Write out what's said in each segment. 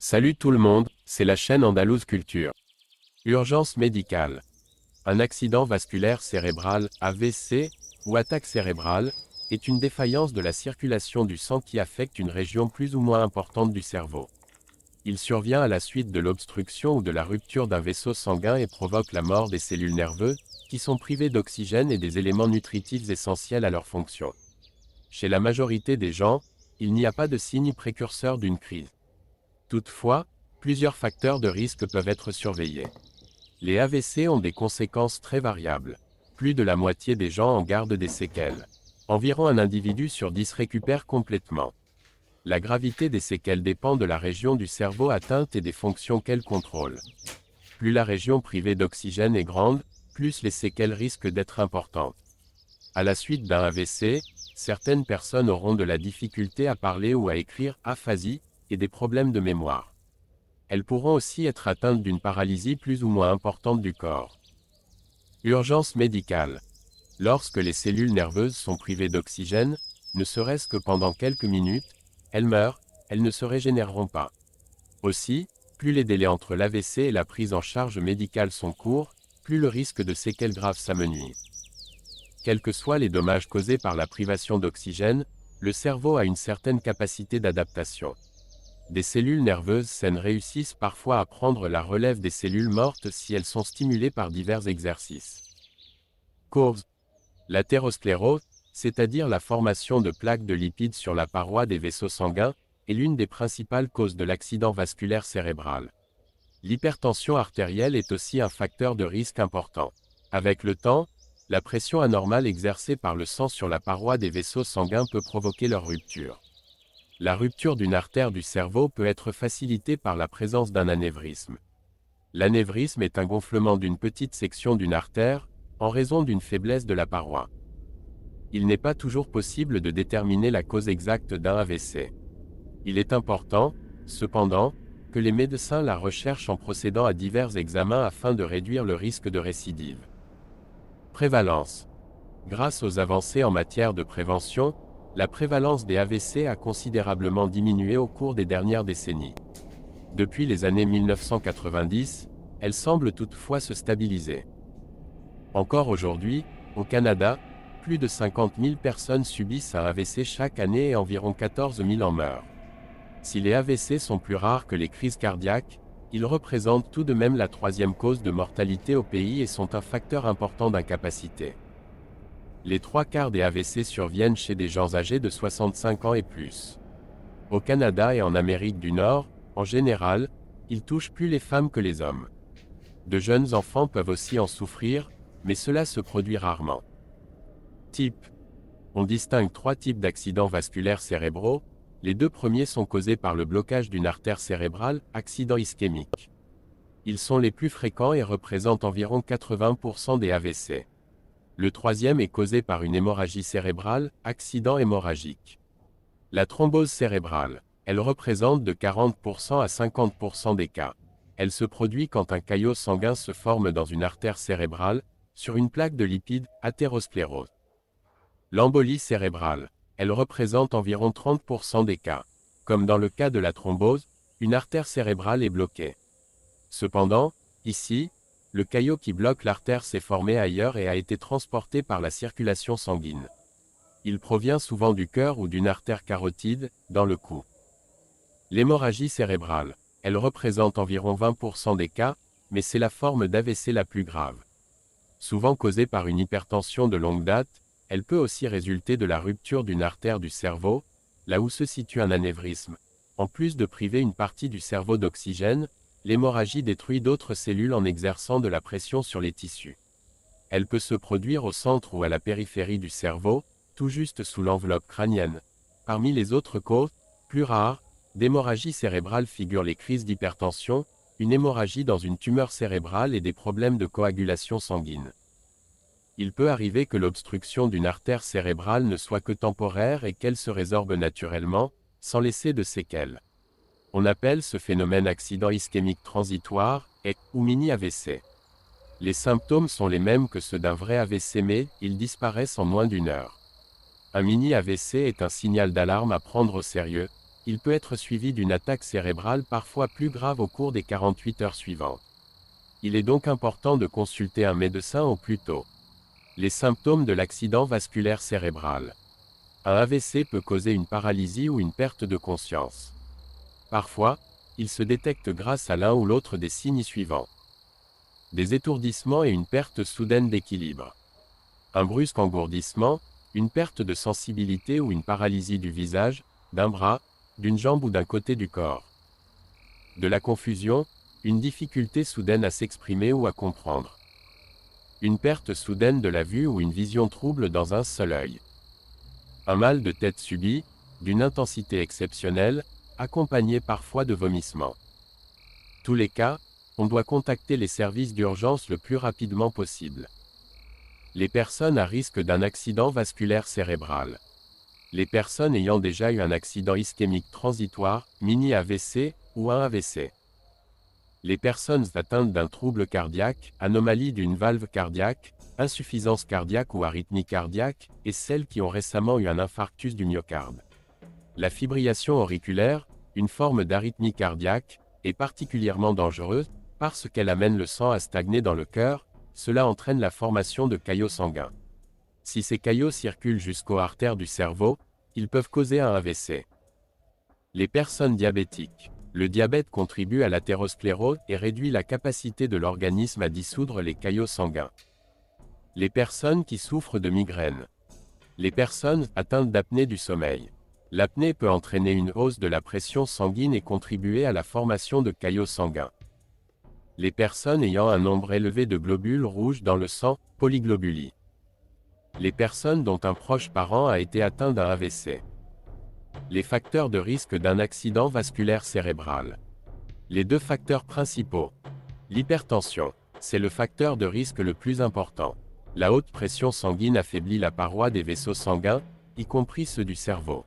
Salut tout le monde, c'est la chaîne Andalouse Culture. Urgence médicale. Un accident vasculaire cérébral, AVC, ou attaque cérébrale, est une défaillance de la circulation du sang qui affecte une région plus ou moins importante du cerveau. Il survient à la suite de l'obstruction ou de la rupture d'un vaisseau sanguin et provoque la mort des cellules nerveuses, qui sont privées d'oxygène et des éléments nutritifs essentiels à leur fonction. Chez la majorité des gens, il n'y a pas de signe précurseur d'une crise. Toutefois, plusieurs facteurs de risque peuvent être surveillés. Les AVC ont des conséquences très variables. Plus de la moitié des gens en gardent des séquelles. Environ un individu sur 10 récupère complètement. La gravité des séquelles dépend de la région du cerveau atteinte et des fonctions qu'elle contrôle. Plus la région privée d'oxygène est grande, plus les séquelles risquent d'être importantes. À la suite d'un AVC, certaines personnes auront de la difficulté à parler ou à écrire, aphasie, et des problèmes de mémoire. Elles pourront aussi être atteintes d'une paralysie plus ou moins importante du corps. Urgence médicale. Lorsque les cellules nerveuses sont privées d'oxygène, ne serait-ce que pendant quelques minutes, elles meurent, elles ne se régénéreront pas. Aussi, plus les délais entre l'AVC et la prise en charge médicale sont courts, plus le risque de séquelles graves s'amenuise. Quels que soient les dommages causés par la privation d'oxygène, le cerveau a une certaine capacité d'adaptation. Des cellules nerveuses saines réussissent parfois à prendre la relève des cellules mortes si elles sont stimulées par divers exercices. Cause. L'athérosclérose, c'est-à-dire la formation de plaques de lipides sur la paroi des vaisseaux sanguins, est l'une des principales causes de l'accident vasculaire cérébral. L'hypertension artérielle est aussi un facteur de risque important. Avec le temps, la pression anormale exercée par le sang sur la paroi des vaisseaux sanguins peut provoquer leur rupture. La rupture d'une artère du cerveau peut être facilitée par la présence d'un anévrisme. L'anévrisme est un gonflement d'une petite section d'une artère, en raison d'une faiblesse de la paroi. Il n'est pas toujours possible de déterminer la cause exacte d'un AVC. Il est important, cependant, que les médecins la recherchent en procédant à divers examens afin de réduire le risque de récidive. Prévalence. Grâce aux avancées en matière de prévention, la prévalence des AVC a considérablement diminué au cours des dernières décennies. Depuis les années 1990, elle semble toutefois se stabiliser. Encore aujourd'hui, au Canada, plus de 50 000 personnes subissent un AVC chaque année et environ 14 000 en meurent. Si les AVC sont plus rares que les crises cardiaques, ils représentent tout de même la troisième cause de mortalité au pays et sont un facteur important d'incapacité. Les 3/4 des AVC surviennent chez des gens âgés de 65 ans et plus. Au Canada et en Amérique du Nord, en général, ils touchent plus les femmes que les hommes. De jeunes enfants peuvent aussi en souffrir, mais cela se produit rarement. Type. On distingue 3 types d'accidents vasculaires cérébraux. Les 2 premiers sont causés par le blocage d'une artère cérébrale, accident ischémique. Ils sont les plus fréquents et représentent environ 80% des AVC. Le troisième est causé par une hémorragie cérébrale, accident hémorragique. La thrombose cérébrale, elle représente de 40% à 50% des cas. Elle se produit quand un caillot sanguin se forme dans une artère cérébrale, sur une plaque de lipides, athérosclérose. L'embolie cérébrale, elle représente environ 30% des cas. Comme dans le cas de la thrombose, une artère cérébrale est bloquée. Cependant, ici, le caillot qui bloque l'artère s'est formé ailleurs et a été transporté par la circulation sanguine. Il provient souvent du cœur ou d'une artère carotide, dans le cou. L'hémorragie cérébrale, elle représente environ 20% des cas, mais c'est la forme d'AVC la plus grave. Souvent causée par une hypertension de longue date, elle peut aussi résulter de la rupture d'une artère du cerveau, là où se situe un anévrisme. En plus de priver une partie du cerveau d'oxygène, l'hémorragie détruit d'autres cellules en exerçant de la pression sur les tissus. Elle peut se produire au centre ou à la périphérie du cerveau, tout juste sous l'enveloppe crânienne. Parmi les autres causes, plus rares, d'hémorragie cérébrale figurent les crises d'hypertension, une hémorragie dans une tumeur cérébrale et des problèmes de coagulation sanguine. Il peut arriver que l'obstruction d'une artère cérébrale ne soit que temporaire et qu'elle se résorbe naturellement, sans laisser de séquelles. On appelle ce phénomène accident ischémique transitoire, ou mini-AVC. Les symptômes sont les mêmes que ceux d'un vrai AVC mais, ils disparaissent en moins d'1 heure. Un mini-AVC est un signal d'alarme à prendre au sérieux, il peut être suivi d'une attaque cérébrale parfois plus grave au cours des 48 heures suivantes. Il est donc important de consulter un médecin au plus tôt. Les symptômes de l'accident vasculaire cérébral. Un AVC peut causer une paralysie ou une perte de conscience. Parfois, il se détecte grâce à l'un ou l'autre des signes suivants. Des étourdissements et une perte soudaine d'équilibre. Un brusque engourdissement, une perte de sensibilité ou une paralysie du visage, d'un bras, d'une jambe ou d'un côté du corps. De la confusion, une difficulté soudaine à s'exprimer ou à comprendre. Une perte soudaine de la vue ou une vision trouble dans un seul œil. Un mal de tête subit, d'une intensité exceptionnelle, accompagné parfois de vomissements. Tous les cas, on doit contacter les services d'urgence le plus rapidement possible. Les personnes à risque d'un accident vasculaire cérébral. Les personnes ayant déjà eu un accident ischémique transitoire, mini-AVC, ou un AVC. Les personnes atteintes d'un trouble cardiaque, anomalie d'une valve cardiaque, insuffisance cardiaque ou arythmie cardiaque, et celles qui ont récemment eu un infarctus du myocarde. La fibrillation auriculaire, une forme d'arythmie cardiaque, est particulièrement dangereuse, parce qu'elle amène le sang à stagner dans le cœur, cela entraîne la formation de caillots sanguins. Si ces caillots circulent jusqu'aux artères du cerveau, ils peuvent causer un AVC. Les personnes diabétiques. Le diabète contribue à l'athérosclérose et réduit la capacité de l'organisme à dissoudre les caillots sanguins. Les personnes qui souffrent de migraines. Les personnes atteintes d'apnée du sommeil. L'apnée peut entraîner une hausse de la pression sanguine et contribuer à la formation de caillots sanguins. Les personnes ayant un nombre élevé de globules rouges dans le sang, polyglobulie. Les personnes dont un proche parent a été atteint d'un AVC. Les facteurs de risque d'un accident vasculaire cérébral. Les deux facteurs principaux. L'hypertension, c'est le facteur de risque le plus important. La haute pression sanguine affaiblit la paroi des vaisseaux sanguins, y compris ceux du cerveau.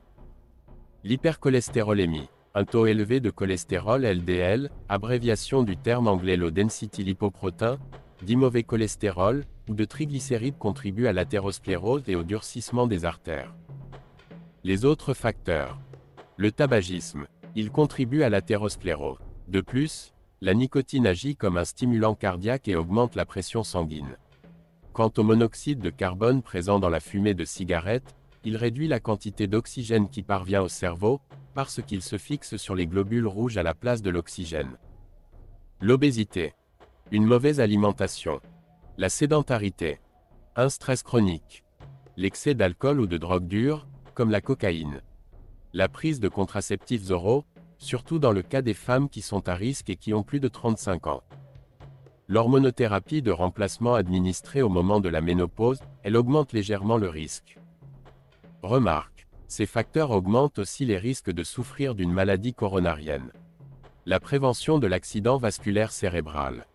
L'hypercholestérolémie, un taux élevé de cholestérol LDL, abréviation du terme anglais low density lipoprotein, dit mauvais cholestérol, ou de triglycérides contribue à l'athérosclérose et au durcissement des artères. Les autres facteurs. Le tabagisme, il contribue à l'athérosclérose. De plus, la nicotine agit comme un stimulant cardiaque et augmente la pression sanguine. Quant au monoxyde de carbone présent dans la fumée de cigarette, il réduit la quantité d'oxygène qui parvient au cerveau, parce qu'il se fixe sur les globules rouges à la place de l'oxygène. L'obésité. Une mauvaise alimentation. La sédentarité. Un stress chronique. L'excès d'alcool ou de drogue dure, comme la cocaïne. La prise de contraceptifs oraux, surtout dans le cas des femmes qui sont à risque et qui ont plus de 35 ans. L'hormonothérapie de remplacement administrée au moment de la ménopause, elle augmente légèrement le risque. Remarque, ces facteurs augmentent aussi les risques de souffrir d'une maladie coronarienne. La prévention de l'accident vasculaire cérébral.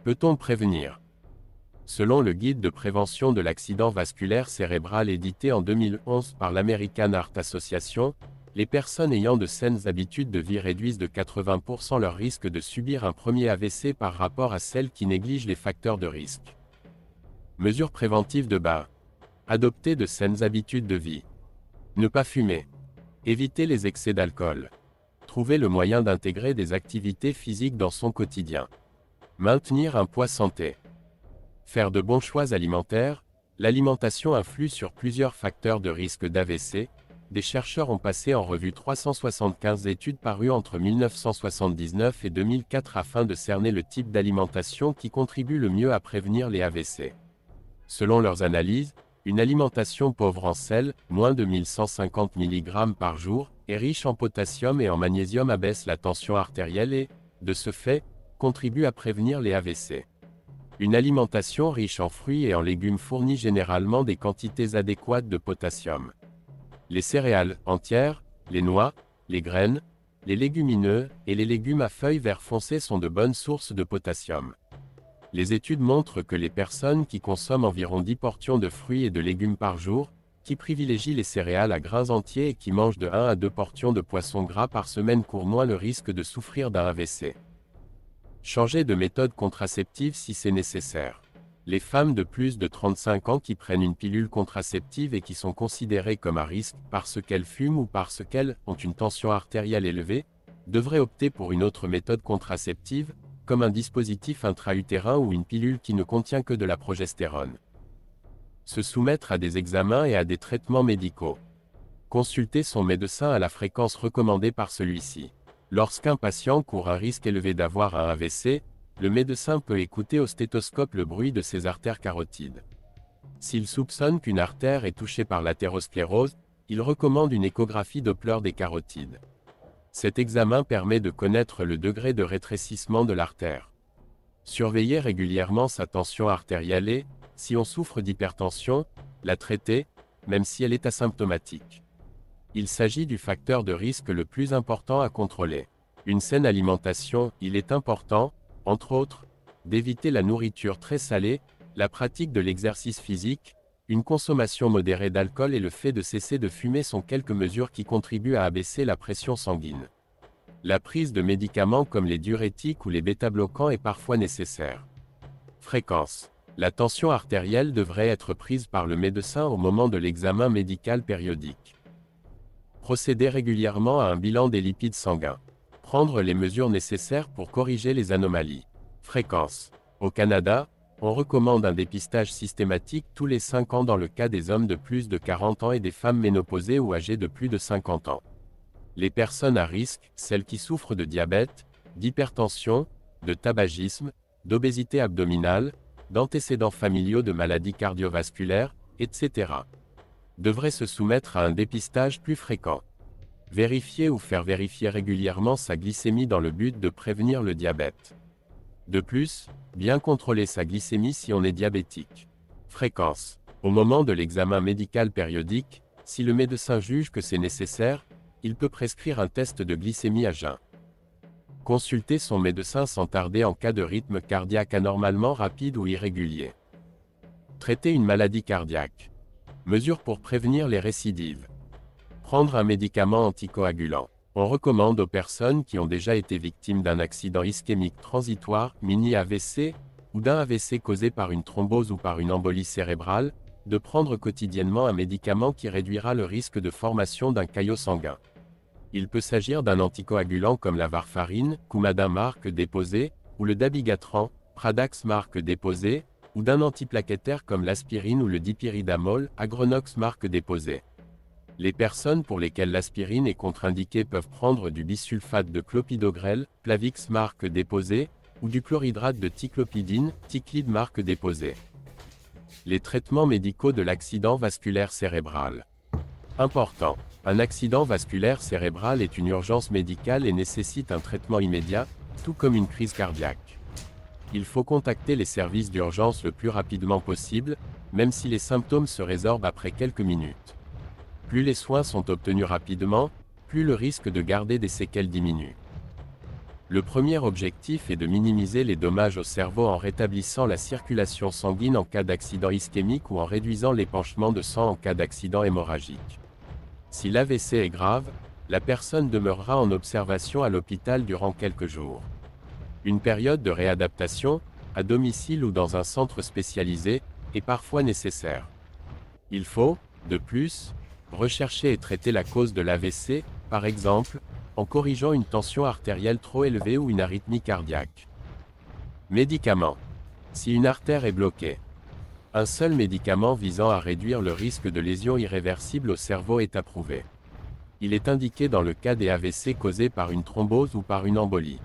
Peut-on prévenir? Selon le guide de prévention de l'accident vasculaire cérébral édité en 2011 par l'American Heart Association, les personnes ayant de saines habitudes de vie réduisent de 80% leur risque de subir un premier AVC par rapport à celles qui négligent les facteurs de risque. Mesures préventives de base. Adopter de saines habitudes de vie. Ne pas fumer. Éviter les excès d'alcool. Trouver le moyen d'intégrer des activités physiques dans son quotidien. Maintenir un poids santé. Faire de bons choix alimentaires. L'alimentation influe sur plusieurs facteurs de risque d'AVC. Des chercheurs ont passé en revue 375 études parues entre 1979 et 2004 afin de cerner le type d'alimentation qui contribue le mieux à prévenir les AVC. Selon leurs analyses, une alimentation pauvre en sel, moins de 1150 mg par jour, et riche en potassium et en magnésium abaisse la tension artérielle et, de ce fait, contribue à prévenir les AVC. Une alimentation riche en fruits et en légumes fournit généralement des quantités adéquates de potassium. Les céréales entières, les noix, les graines, les légumineux et les légumes à feuilles vert foncé sont de bonnes sources de potassium. Les études montrent que les personnes qui consomment environ 10 portions de fruits et de légumes par jour, qui privilégient les céréales à grains entiers et qui mangent de 1 à 2 portions de poisson gras par semaine courent moins le risque de souffrir d'un AVC. Changer de méthode contraceptive si c'est nécessaire. Les femmes de plus de 35 ans qui prennent une pilule contraceptive et qui sont considérées comme à risque parce qu'elles fument ou parce qu'elles ont une tension artérielle élevée, devraient opter pour une autre méthode contraceptive, comme un dispositif intra-utérin ou une pilule qui ne contient que de la progestérone. Se soumettre à des examens et à des traitements médicaux. Consulter son médecin à la fréquence recommandée par celui-ci. Lorsqu'un patient court un risque élevé d'avoir un AVC, le médecin peut écouter au stéthoscope le bruit de ses artères carotides. S'il soupçonne qu'une artère est touchée par l'athérosclérose, il recommande une échographie Doppler des carotides. Cet examen permet de connaître le degré de rétrécissement de l'artère. Surveiller régulièrement sa tension artérielle et, si on souffre d'hypertension, la traiter, même si elle est asymptomatique. Il s'agit du facteur de risque le plus important à contrôler. Une saine alimentation, il est important, entre autres, d'éviter la nourriture très salée, la pratique de l'exercice physique, une consommation modérée d'alcool et le fait de cesser de fumer sont quelques mesures qui contribuent à abaisser la pression sanguine. La prise de médicaments comme les diurétiques ou les bêta-bloquants est parfois nécessaire. Fréquence. La tension artérielle devrait être prise par le médecin au moment de l'examen médical périodique. Procéder régulièrement à un bilan des lipides sanguins. Prendre les mesures nécessaires pour corriger les anomalies. Fréquence. Au Canada, on recommande un dépistage systématique tous les 5 ans dans le cas des hommes de plus de 40 ans et des femmes ménopausées ou âgées de plus de 50 ans. Les personnes à risque, celles qui souffrent de diabète, d'hypertension, de tabagisme, d'obésité abdominale, d'antécédents familiaux de maladies cardiovasculaires, etc., devraient se soumettre à un dépistage plus fréquent. Vérifier ou faire vérifier régulièrement sa glycémie dans le but de prévenir le diabète. De plus, bien contrôler sa glycémie si on est diabétique. Fréquence. Au moment de l'examen médical périodique, si le médecin juge que c'est nécessaire, il peut prescrire un test de glycémie à jeun. Consulter son médecin sans tarder en cas de rythme cardiaque anormalement rapide ou irrégulier. Traiter une maladie cardiaque. Mesures pour prévenir les récidives. Prendre un médicament anticoagulant. On recommande aux personnes qui ont déjà été victimes d'un accident ischémique transitoire, mini-AVC, ou d'un AVC causé par une thrombose ou par une embolie cérébrale, de prendre quotidiennement un médicament qui réduira le risque de formation d'un caillot sanguin. Il peut s'agir d'un anticoagulant comme la warfarine, Coumadin marque déposée, ou le dabigatran, Pradax marque déposée, ou d'un antiplaquettaire comme l'aspirine ou le dipyridamol, Agronox marque déposée. Les personnes pour lesquelles l'aspirine est contre-indiquée peuvent prendre du bisulfate de clopidogrel, Plavix marque déposée, ou du chlorhydrate de ticlopidine, Ticlide marque déposée. Les traitements médicaux de l'accident vasculaire cérébral. Important. Un accident vasculaire cérébral est une urgence médicale et nécessite un traitement immédiat, tout comme une crise cardiaque. Il faut contacter les services d'urgence le plus rapidement possible, même si les symptômes se résorbent après quelques minutes. Plus les soins sont obtenus rapidement, plus le risque de garder des séquelles diminue. Le premier objectif est de minimiser les dommages au cerveau en rétablissant la circulation sanguine en cas d'accident ischémique ou en réduisant l'épanchement de sang en cas d'accident hémorragique. Si l'AVC est grave, la personne demeurera en observation à l'hôpital durant quelques jours. Une période de réadaptation, à domicile ou dans un centre spécialisé, est parfois nécessaire. Il faut, de plus, rechercher et traiter la cause de l'AVC, par exemple, en corrigeant une tension artérielle trop élevée ou une arythmie cardiaque. Médicaments. Si une artère est bloquée, un seul médicament visant à réduire le risque de lésions irréversibles au cerveau est approuvé. Il est indiqué dans le cas des AVC causés par une thrombose ou par une embolie.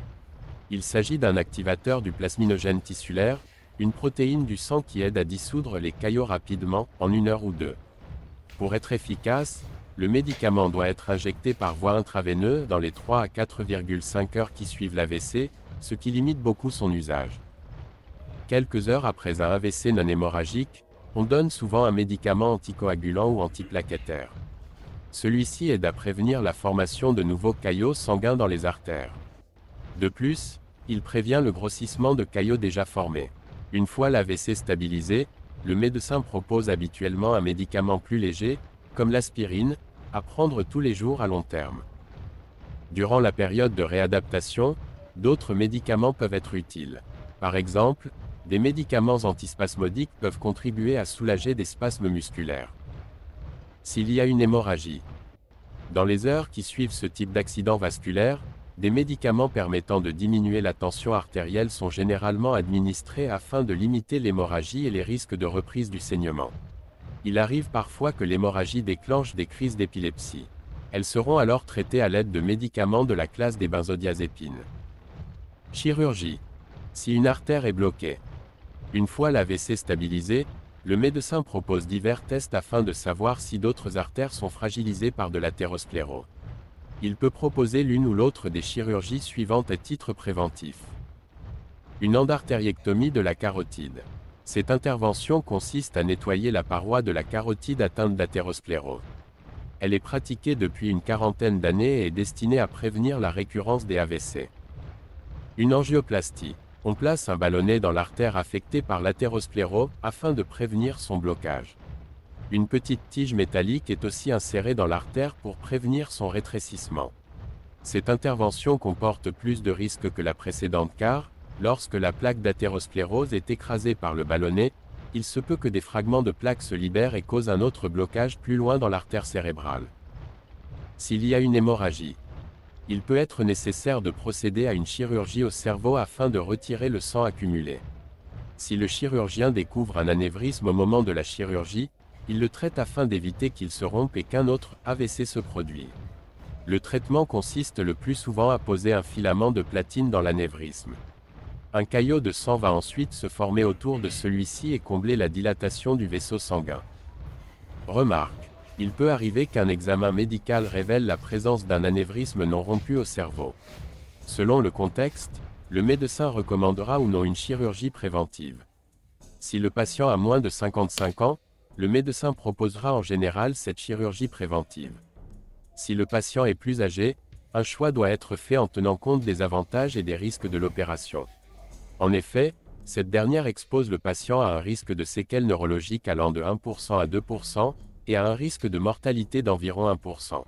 Il s'agit d'un activateur du plasminogène tissulaire, une protéine du sang qui aide à dissoudre les caillots rapidement, en 1 heure ou 2. Pour être efficace, le médicament doit être injecté par voie intraveineuse dans les 3 à 4,5 heures qui suivent l'AVC, ce qui limite beaucoup son usage. Quelques heures après un AVC non hémorragique, on donne souvent un médicament anticoagulant ou antiplaquettaire. Celui-ci aide à prévenir la formation de nouveaux caillots sanguins dans les artères. De plus, il prévient le grossissement de caillots déjà formés. Une fois l'AVC stabilisé, le médecin propose habituellement un médicament plus léger, comme l'aspirine, à prendre tous les jours à long terme. Durant la période de réadaptation, d'autres médicaments peuvent être utiles. Par exemple, Des médicaments antispasmodiques peuvent contribuer à soulager des spasmes musculaires. S'il y a une hémorragie. Dans les heures qui suivent ce type d'accident vasculaire, des médicaments permettant de diminuer la tension artérielle sont généralement administrés afin de limiter l'hémorragie et les risques de reprise du saignement. Il arrive parfois que l'hémorragie déclenche des crises d'épilepsie. Elles seront alors traitées à l'aide de médicaments de la classe des benzodiazépines. Chirurgie. Si une artère est bloquée. Une fois l'AVC stabilisé, le médecin propose divers tests afin de savoir si d'autres artères sont fragilisées par de l'athérosclérose. Il peut proposer l'une ou l'autre des chirurgies suivantes à titre préventif. Une endartériectomie de la carotide. Cette intervention consiste à nettoyer la paroi de la carotide atteinte d'athérosclérose. Elle est pratiquée depuis une quarantaine d'années et est destinée à prévenir la récurrence des AVC. Une angioplastie. On place un ballonnet dans l'artère affectée par l'athérosclérose afin de prévenir son blocage. Une petite tige métallique est aussi insérée dans l'artère pour prévenir son rétrécissement. Cette intervention comporte plus de risques que la précédente car, lorsque la plaque d'athérosclérose est écrasée par le ballonnet, il se peut que des fragments de plaque se libèrent et causent un autre blocage plus loin dans l'artère cérébrale. S'il y a une hémorragie, il peut être nécessaire de procéder à une chirurgie au cerveau afin de retirer le sang accumulé. Si le chirurgien découvre un anévrisme au moment de la chirurgie, il le traite afin d'éviter qu'il se rompe et qu'un autre AVC se produise. Le traitement consiste le plus souvent à poser un filament de platine dans l'anévrisme. Un caillot de sang va ensuite se former autour de celui-ci et combler la dilatation du vaisseau sanguin. Remarque. Il peut arriver qu'un examen médical révèle la présence d'un anévrisme non rompu au cerveau. Selon le contexte, le médecin recommandera ou non une chirurgie préventive. Si le patient a moins de 55 ans, le médecin proposera en général cette chirurgie préventive. Si le patient est plus âgé, un choix doit être fait en tenant compte des avantages et des risques de l'opération. En effet, cette dernière expose le patient à un risque de séquelles neurologiques allant de 1% à 2%, et à un risque de mortalité d'environ 1%.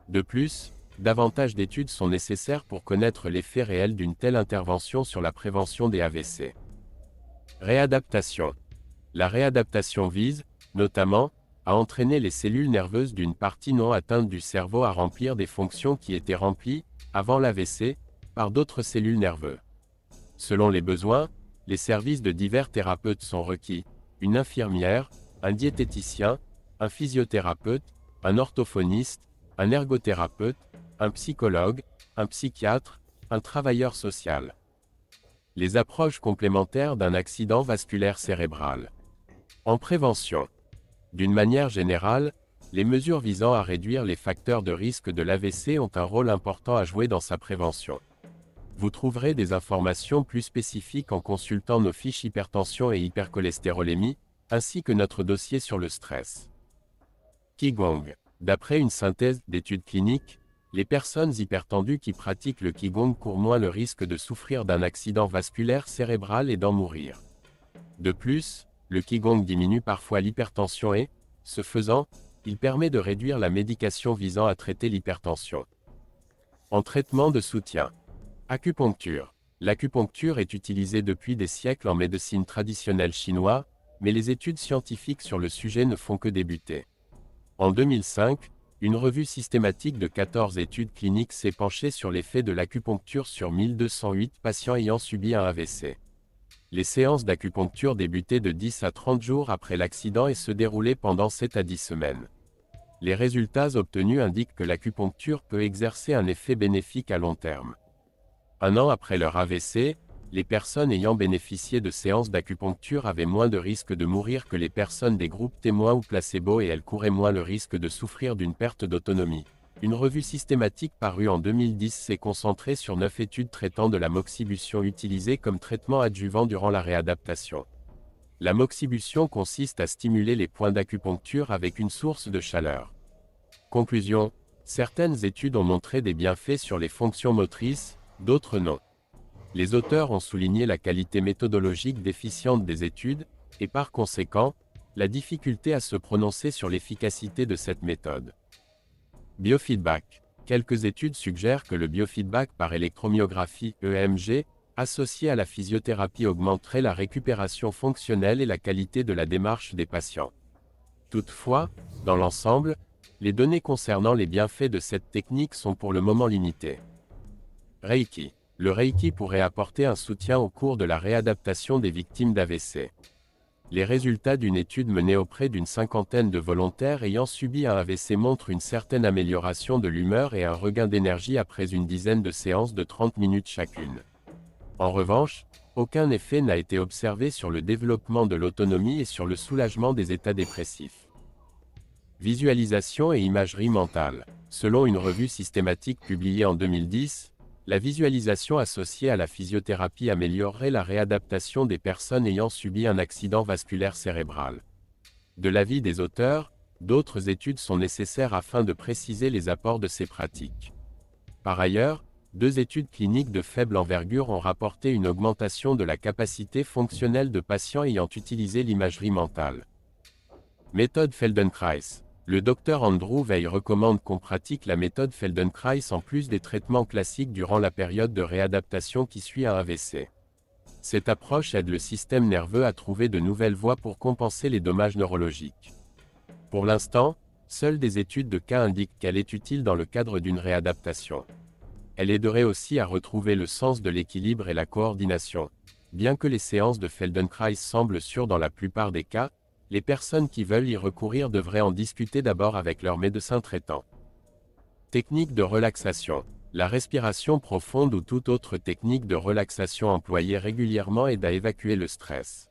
De plus, davantage d'études sont nécessaires pour connaître l'effet réel d'une telle intervention sur la prévention des AVC. Réadaptation. La réadaptation vise, notamment, à entraîner les cellules nerveuses d'une partie non atteinte du cerveau à remplir des fonctions qui étaient remplies, avant l'AVC, par d'autres cellules nerveuses. Selon les besoins, les services de divers thérapeutes sont requis, une infirmière, un diététicien, un physiothérapeute, un orthophoniste, un ergothérapeute, un psychologue, un psychiatre, un travailleur social. Les approches complémentaires d'un accident vasculaire cérébral. En prévention. D'une manière générale, les mesures visant à réduire les facteurs de risque de l'AVC ont un rôle important à jouer dans sa prévention. Vous trouverez des informations plus spécifiques en consultant nos fiches hypertension et hypercholestérolémie, ainsi que notre dossier sur le stress. Qigong. D'après une synthèse d'études cliniques, les personnes hypertendues qui pratiquent le Qigong courent moins le risque de souffrir d'un accident vasculaire cérébral et d'en mourir. De plus, le Qigong diminue parfois l'hypertension et, ce faisant, il permet de réduire la médication visant à traiter l'hypertension. En traitement de soutien. Acupuncture. L'acupuncture est utilisée depuis des siècles en médecine traditionnelle chinoise, mais les études scientifiques sur le sujet ne font que débuter. En 2005, une revue systématique de 14 études cliniques s'est penchée sur l'effet de l'acupuncture sur 1208 patients ayant subi un AVC. Les séances d'acupuncture débutaient de 10 à 30 jours après l'accident et se déroulaient pendant 7 à 10 semaines. Les résultats obtenus indiquent que l'acupuncture peut exercer un effet bénéfique à long terme. Un an après leur AVC, les personnes ayant bénéficié de séances d'acupuncture avaient moins de risques de mourir que les personnes des groupes témoins ou placebo et elles couraient moins le risque de souffrir d'une perte d'autonomie. Une revue systématique parue en 2010 s'est concentrée sur 9 études traitant de la moxibustion utilisée comme traitement adjuvant durant la réadaptation. La moxibustion consiste à stimuler les points d'acupuncture avec une source de chaleur. Conclusion. Certaines études ont montré des bienfaits sur les fonctions motrices, d'autres non. Les auteurs ont souligné la qualité méthodologique déficiente des études, et par conséquent, la difficulté à se prononcer sur l'efficacité de cette méthode. Biofeedback. Quelques études suggèrent que le biofeedback par électromyographie, EMG, associé à la physiothérapie augmenterait la récupération fonctionnelle et la qualité de la démarche des patients. Toutefois, dans l'ensemble, les données concernant les bienfaits de cette technique sont pour le moment limitées. Reiki. Le Reiki pourrait apporter un soutien au cours de la réadaptation des victimes d'AVC. Les résultats d'une étude menée auprès d'une cinquantaine de volontaires ayant subi un AVC montrent une certaine amélioration de l'humeur et un regain d'énergie après une dizaine de séances de 30 minutes chacune. En revanche, aucun effet n'a été observé sur le développement de l'autonomie et sur le soulagement des états dépressifs. Visualisation et imagerie mentale. Selon une revue systématique publiée en 2010, la visualisation associée à la physiothérapie améliorerait la réadaptation des personnes ayant subi un accident vasculaire cérébral. De l'avis des auteurs, d'autres études sont nécessaires afin de préciser les apports de ces pratiques. Par ailleurs, 2 études cliniques de faible envergure ont rapporté une augmentation de la capacité fonctionnelle de patients ayant utilisé l'imagerie mentale. Méthode Feldenkrais. Le Dr Andrew Weil recommande qu'on pratique la méthode Feldenkrais en plus des traitements classiques durant la période de réadaptation qui suit un AVC. Cette approche aide le système nerveux à trouver de nouvelles voies pour compenser les dommages neurologiques. Pour l'instant, seules des études de cas indiquent qu'elle est utile dans le cadre d'une réadaptation. Elle aiderait aussi à retrouver le sens de l'équilibre et la coordination. Bien que les séances de Feldenkrais semblent sûres dans la plupart des cas, les personnes qui veulent y recourir devraient en discuter d'abord avec leur médecin traitant. Technique de relaxation. La respiration profonde ou toute autre technique de relaxation employée régulièrement aide à évacuer le stress.